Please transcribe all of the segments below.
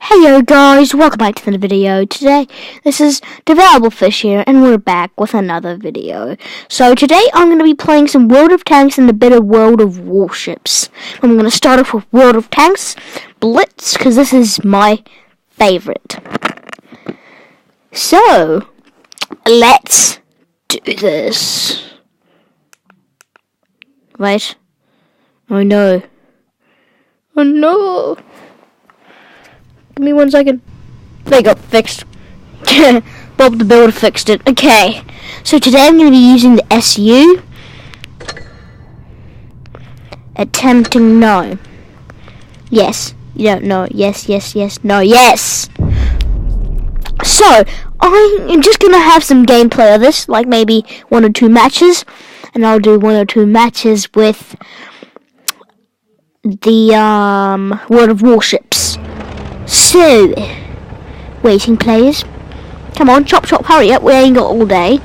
Heyo guys, welcome back to another video. Today, this is Developable Fish here, and we're back with another video. So today, I'm going to be playing some World of Tanks and a bit of World of Warships. I'm going to start off with World of Tanks, Blitz, because this is my favorite. So, let's do this. Wait. Oh no. Oh no. Give me 1 second. There you go, fixed. Bob the Builder fixed it. Okay, so today I'm going to be using the SU. Attempting no. Yes, you don't know. Yes, yes, yes, no, yes. So, I'm just going to have some gameplay of this, like maybe 1 or 2 matches. And I'll do 1 or 2 matches with the World of Warships. So, waiting players. Come on, chop chop, hurry up, we ain't got all day.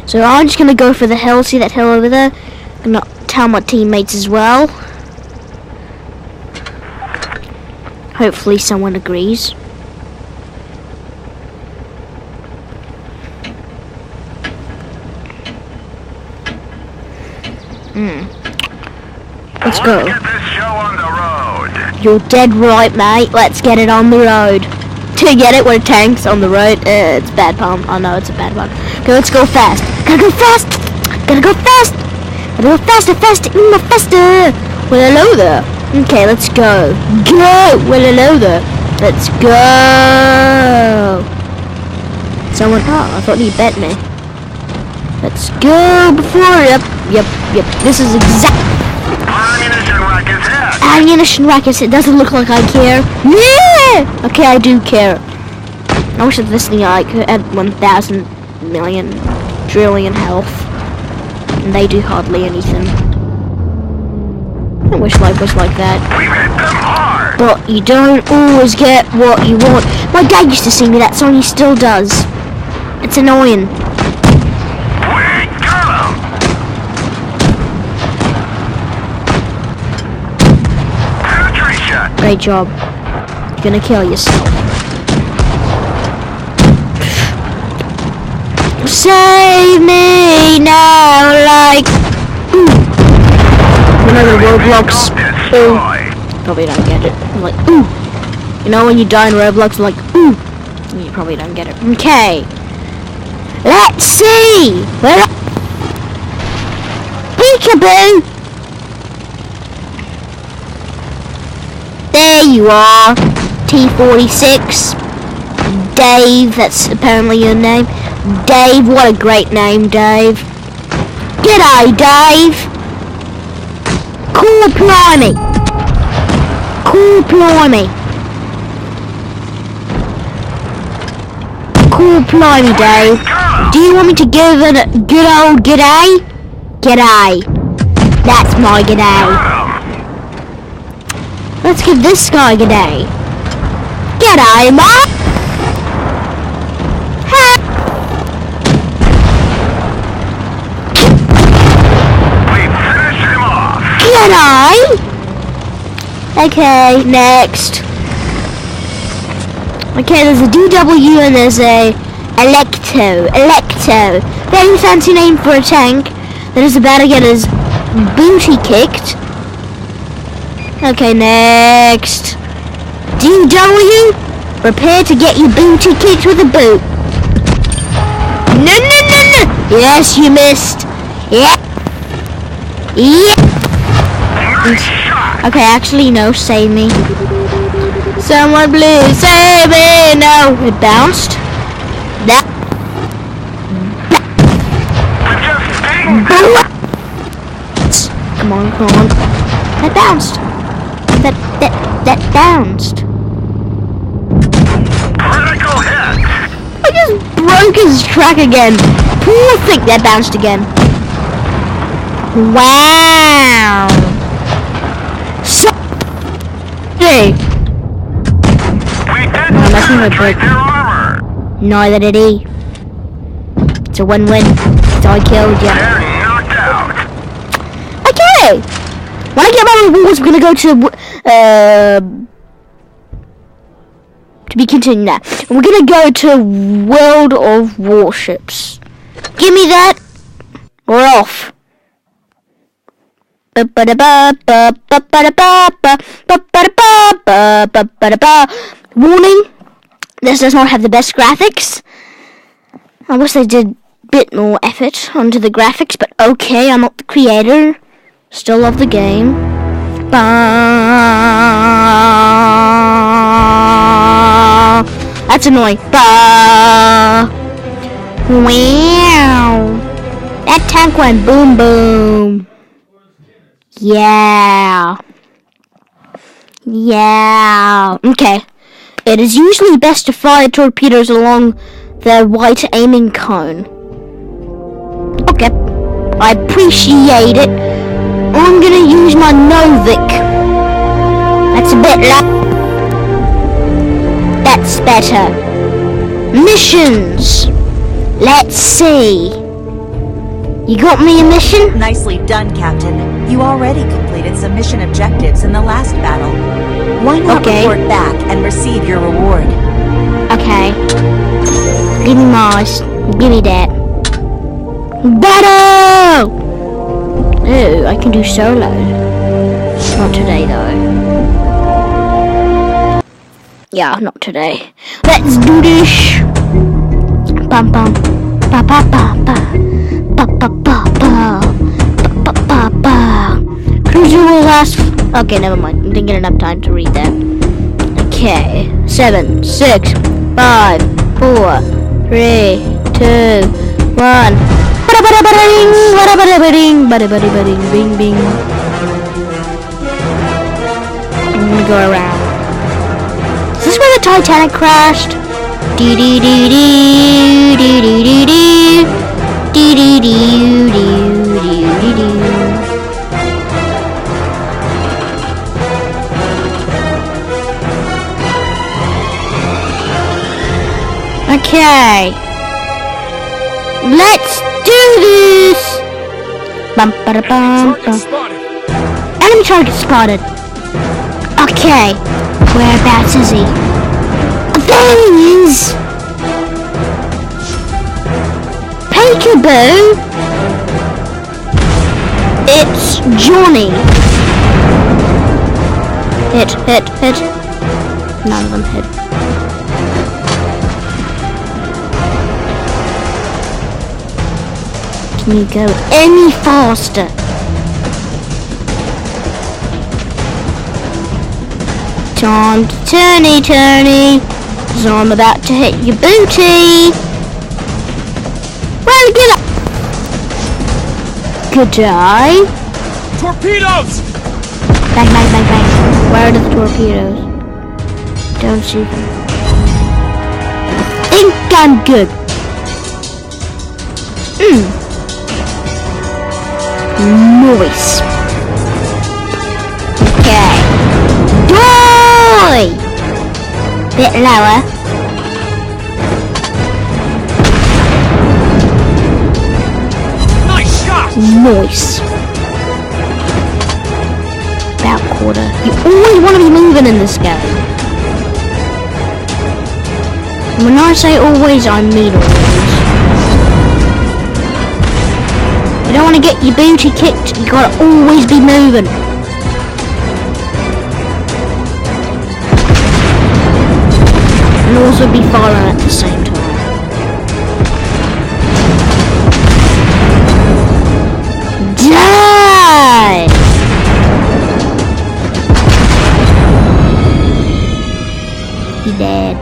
So I'm just gonna go for the hill, see that hill over there? I'm gonna tell my teammates as well. Hopefully someone agrees. Let's go. Get this show on the road. You're dead right, mate. Let's get it on the road. To get it, where tanks on the road. It's bad pun. I know it's a bad one. Okay, let's go fast. Gotta go fast. Gotta go fast. Gotta go faster, faster, faster. Well, hello there. Okay, let's go. Go. Well, hello there. Let's go. Someone. Oh, I thought he bet me. Let's go before. Yep. This is exactly. Ammunition rack is hit. Ammunition rack is hit. Doesn't look like I care. Yeah! Okay, I do care. I wish that this thing had 1,000 million trillion health. And they do hardly anything. I wish life was like that. We hit them hard. But you don't always get what you want. My dad used to sing me that song, he still does. It's annoying. We got 'em. Penetration. Great job. You're gonna kill yourself. Save me now, like. You know the Roblox. Ooh. Probably don't get it. I'm like, ooh. You know when you die in Roblox, I'm like, ooh. You probably don't get it. Okay. Let's see. Where? Peekaboo. There you are, T46. Dave, that's apparently your name. Dave, what a great name, Dave. G'day, Dave. Cool blimey. Cool blimey. Cool blimey, Dave. Do you want me to give it a good old g'day? G'day. That's my g'day. Let's give this guy a g'day. G'day, Mark! We finish him off. G'day! Okay, next. Okay, there's a DW and there's a Electo. Electo. Very fancy name for a tank that is about to get his booty kicked. Okay, next. DW, prepare to get your booty kicked with a boot. No. Yes, you missed. Yeah. Okay, actually, no, save me. Someone please save me. No, it bounced. That. Come on. That bounced. That bounced. Critical hit. I just broke his track again. Poor thing, that bounced again. Wow. So, hey. We did penetrate their armor. Neither did he. It's a win-win. So I killed you. They're knocked out. Okay. When I get my rewards, we're gonna go to To be continued now. And we're gonna go to World of Warships. Give me that. We're off. Warning. This does not have the best graphics. I wish they did a bit more effort onto the graphics, but okay, I'm not the creator. Still love the game. That's annoying. Wow. That tank went boom boom. Yeah. Yeah. Okay. It is usually best to fire torpedoes along the white aiming cone. Okay. I appreciate it. I'm gonna use my Novik. That's a bit loud. That's better. Missions. Let's see. You got me a mission? Nicely done, Captain. You already completed some mission objectives in the last battle. Why not report back and receive your reward? Okay. Give me Mars. Give me that. Battle! Ooh, I can do solo. Not today, though. Yeah, not today. Let's do this. Bum bum. Ba ba ba ba. Ba ba ba ba. Ba ba ba. Cruiser will last. Okay, never mind. I didn't get enough time to read that. Okay. 7, 6, 5, 4, 3, 2, 1. Bing bing. I'm gonna go around. Is this where the Titanic crashed? Dee dee dee dee dee dee dee dee dee dee dee dee dee dee. Okay. Let's do this. Bum ba da bum bum. Enemy target spotted. Okay. Whereabouts is he? There he is! Peekaboo! It's Johnny. Hit. None of them hit. Can you go any faster? Time to turny, so I'm about to hit your booty. Well, get up. Good day. Torpedoes! Bang, bang, bang, bang. Where are the torpedoes? Don't see them. Think I'm good. Nice. Okay. Bit lower. Nice shot! Nice. About quarter. You always want to be moving in this game. When I say always, I mean always. You don't want to get your booty kicked. You gotta always be moving. And also be firing at the same time. Die! He dead.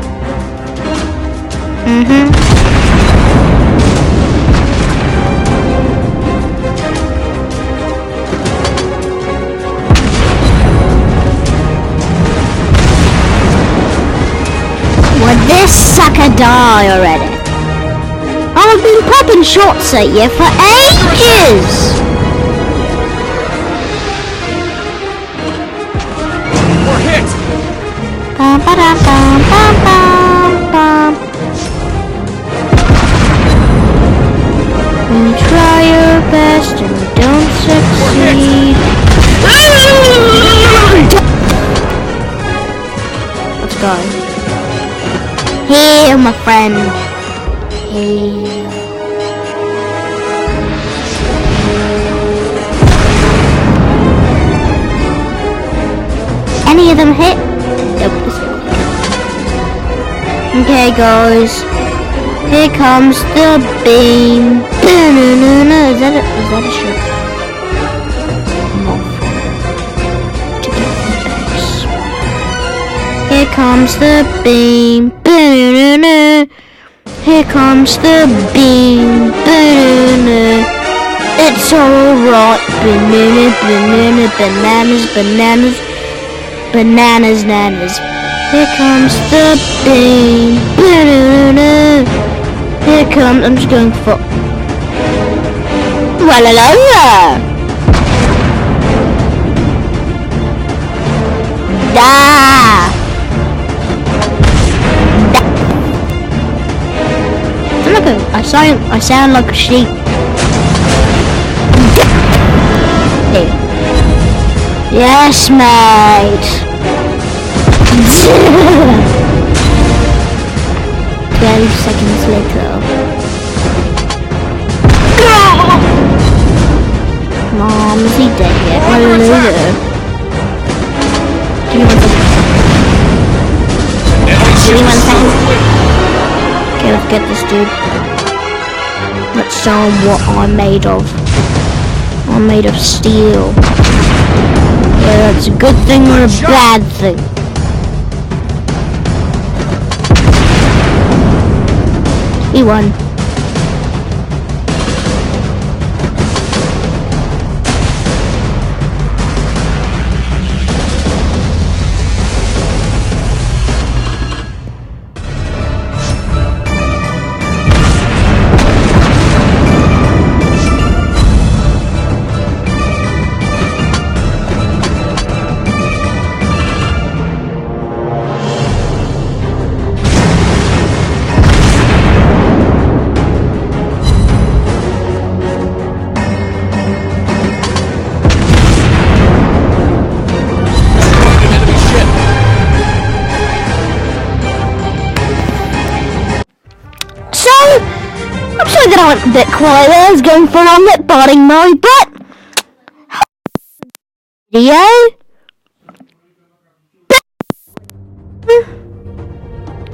Would this sucker die already? I've been popping shots at you for ages! We're hit! Bum, ba-dum, bum, bum, bum, bum. When you try your best and you don't succeed. Let's go. Here, my friend. Here. Any of them hit? Nope. Okay, guys. Here comes the beam. Is that a ship? Moth. To get the base. Here comes the beam. Here comes the beam. It's alright. Bananas. Bananas, nanas. Here comes the beam. Here comes. I'm just going for. Walalala. Da. I sound like a sheep. Hey. Yes, mate. 12 seconds later. Mom, is he dead yet? Hallelujah. Give me 1 second. Give me 1 second. Okay, let's get this dude. Let's show him what I'm made of. I'm made of steel. Whether that's a good thing or a bad thing. He won. I'm sorry that I went a bit quiet there. I was going for a lip biting mode, but video.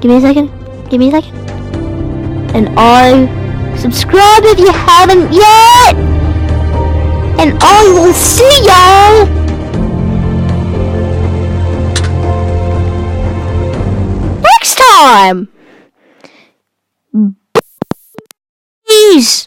Give me a second. And subscribe if you haven't yet. And I will see y'all next time. Peace.